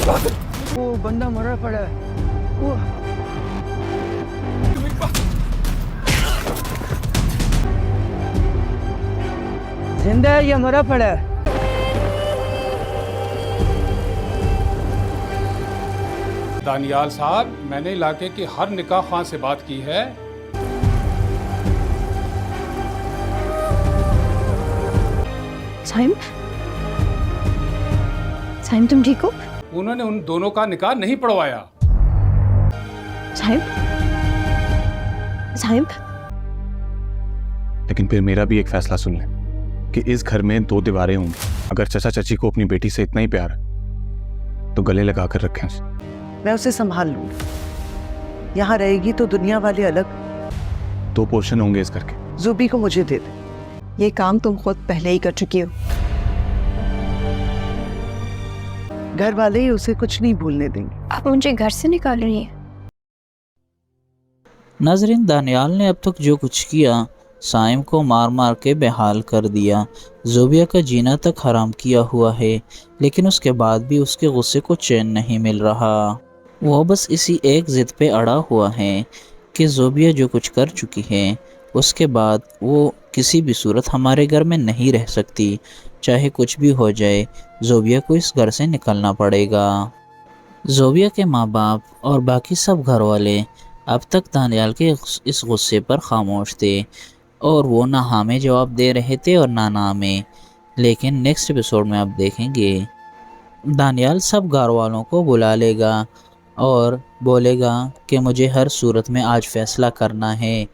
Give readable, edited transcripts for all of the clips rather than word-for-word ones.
वो बंदा मरा पड़ा है। वो जिंदा है या मरा पड़ा है? दानियाल साहब, मैंने इलाके के हर निकाह खां से बात की है। साइम, साइम तुम ठीक हो? उन्होंने उन दोनों का निकाह नहीं पढ़वाया। साइम, साइम, लेकिन फिर मेरा भी एक फैसला सुन लें कि इस घर में 2 दीवारें होंगी। अगर चचा चची को अपनी बेटी से इतना ही प्यार है तो गले लगा कर रखें उसे। मैं उसे संभाल लूंगी। यहाँ रहेगी तो दुनिया वाले अलग। 2 पोर्शन होंगे इस घर के। जुबी को मुझे दे दे। ये काम तुम खुद पहले ही कर चुकी हो। घर वाले ही उसे कुछ नहीं भूलने देंगे। आप मुझे घर से निकाल रही हैं। नाज़रीन, दानियाल ने अब तक जो कुछ किया, साइम को मार मार के बेहाल कर दिया, ज़ोबिया का जीना तक हराम किया हुआ है, लेकिन उसके बाद भी उसके गुस्से को चैन नहीं मिल रहा। वो बस इसी एक ज़िद पे अड़ा हुआ है कि ज़ोबिया जो कुछ कर चुकी है उसके बाद वो किसी भी सूरत हमारे घर में नहीं रह सकती। चाहे कुछ भी हो जाए, ज़ोबिया को इस घर से निकलना पड़ेगा। ज़ोबिया के माँ बाप और बाकी सब घर वाले अब तक दानियाल के इस गुस्से पर खामोश थे और वो ना हाँ में जवाब दे रहे थे और ना में। लेकिन नेक्स्ट एपिसोड में आप देखेंगे दानियाल सब घर वालों को बुला लेगा और बोलेगा कि मुझे हर सूरत में आज फ़ैसला करना है,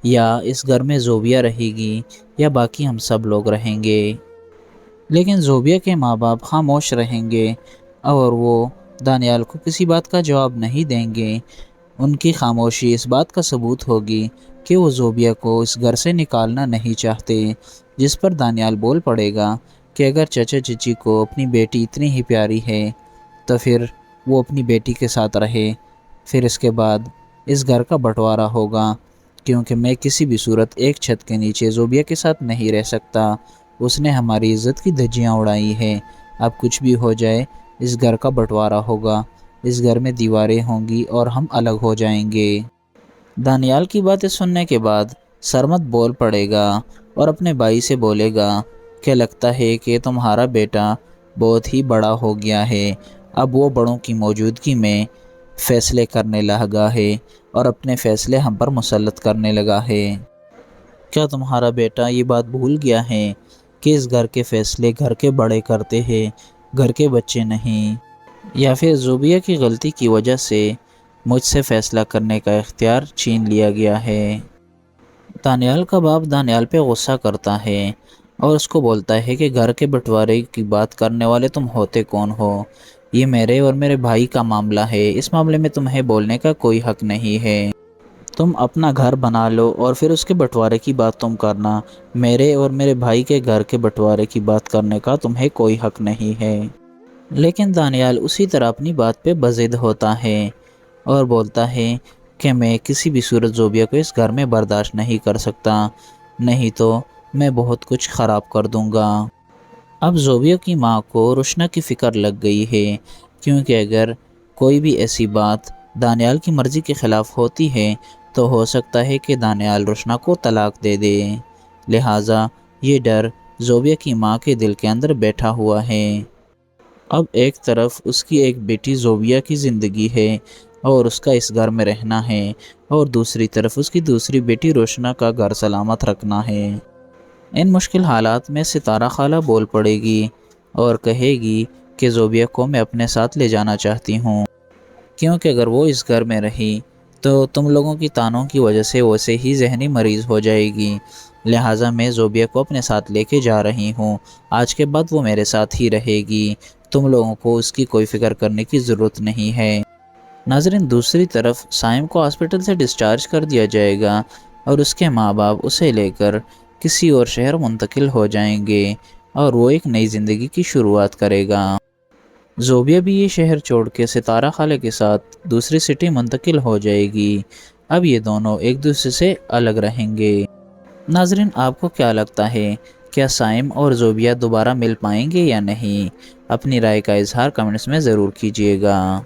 या इस घर में ज़ोबिया रहेगी या बाकी हम सब लोग रहेंगे। लेकिन ज़ोबिया के माँ बाप खामोश रहेंगे और वो दानियाल को किसी बात का जवाब नहीं देंगे। उनकी खामोशी इस बात का सबूत होगी कि वो ज़ोबिया को इस घर से निकालना नहीं चाहते, जिस पर दानियाल बोल पड़ेगा कि अगर चचा चची को अपनी बेटी इतनी ही प्यारी है तो फिर वो अपनी बेटी के साथ रहे। फिर इसके बाद इस घर का बंटवारा होगा, क्योंकि मैं किसी भी सूरत एक छत के नीचे ज़ोबिया के साथ नहीं रह सकता। उसने हमारी इज़्ज़त की धज्जियाँ उड़ाई हैं। अब कुछ भी हो जाए, इस घर का बंटवारा होगा, इस घर में दीवारें होंगी और हम अलग हो जाएंगे। दानियाल की बातें सुनने के बाद सरमत बोल पड़ेगा और अपने भाई से बोलेगा कि लगता है कि तुम्हारा बेटा बहुत ही बड़ा हो गया है। अब वो बड़ों की मौजूदगी में फ़ैसले करने लगा है और अपने फ़ैसले हम पर मुसल्लत करने लगा है। क्या तुम्हारा बेटा ये बात भूल गया है कि इस घर के फ़ैसले घर के बड़े करते हैं, घर के बच्चे नहीं? या फिर ज़ोबिया की गलती की वजह से मुझसे फ़ैसला करने का इख्तियार छीन लिया गया है? दानियाल का बाप दानियाल पे गुस्सा करता है और उसको बोलता है कि घर के बंटवारे की बात करने वाले तुम होते कौन हो? ये मेरे और मेरे भाई का मामला है, इस मामले में तुम्हें बोलने का कोई हक नहीं है। तुम अपना घर बना लो और फिर उसके बंटवारे की बात तुम करना। मेरे और मेरे भाई के घर के बंटवारे की बात करने का तुम्हें कोई हक नहीं है। लेकिन दानियाल उसी तरह अपनी बात पे बज़िद होता है और बोलता है कि मैं किसी भी सूरत ज़ोबिया को इस घर में बर्दाश्त नहीं कर सकता, नहीं तो मैं बहुत कुछ ख़राब कर दूंगा। अब ज़ोबिया की माँ को रुशना की फ़िक्र लग गई है, क्योंकि अगर कोई भी ऐसी बात दानियाल की मर्ज़ी के ख़िलाफ़ होती है तो हो सकता है कि दानियाल रुशना को तलाक दे दे। लिहाजा ये डर ज़ोबिया की माँ के दिल के अंदर बैठा हुआ है। अब एक तरफ उसकी एक बेटी ज़ोबिया की ज़िंदगी है और उसका इस घर में रहना है, और दूसरी तरफ उसकी दूसरी बेटी रोशना का घर सलामत रखना है। इन मुश्किल हालात में सितारा खाला बोल पड़ेगी और कहेगी कि ज़ोबिया को मैं अपने साथ ले जाना चाहती हूँ, क्योंकि अगर वो इस घर में रही तो तुम लोगों की तानों की वजह से वैसे ही जहनी मरीज़ हो जाएगी। लिहाजा मैं ज़ोबिया को अपने साथ लेके जा रही हूँ। आज के बाद वो मेरे साथ ही रहेगी। तुम लोगों को उसकी कोई फ़िक्र करने की ज़रूरत नहीं है। नाज़रीन, दूसरी तरफ साइम को हॉस्पिटल से डिस्चार्ज कर दिया जाएगा और उसके माँ बाप उसे लेकर किसी और शहर मुंतकिल हो जाएंगे और वो एक नई ज़िंदगी की शुरुआत करेगा। ज़ोबिया भी ये शहर छोड़ के सितारा खाले के साथ दूसरी सिटी मुंतकिल हो जाएगी। अब ये दोनों एक दूसरे से अलग रहेंगे। नाज़रीन, आपको क्या लगता है, क्या साइम और ज़ोबिया दोबारा मिल पाएंगे या नहीं? اپنی رائے کا اظہار کمنٹس میں ضرور کیجیے گا۔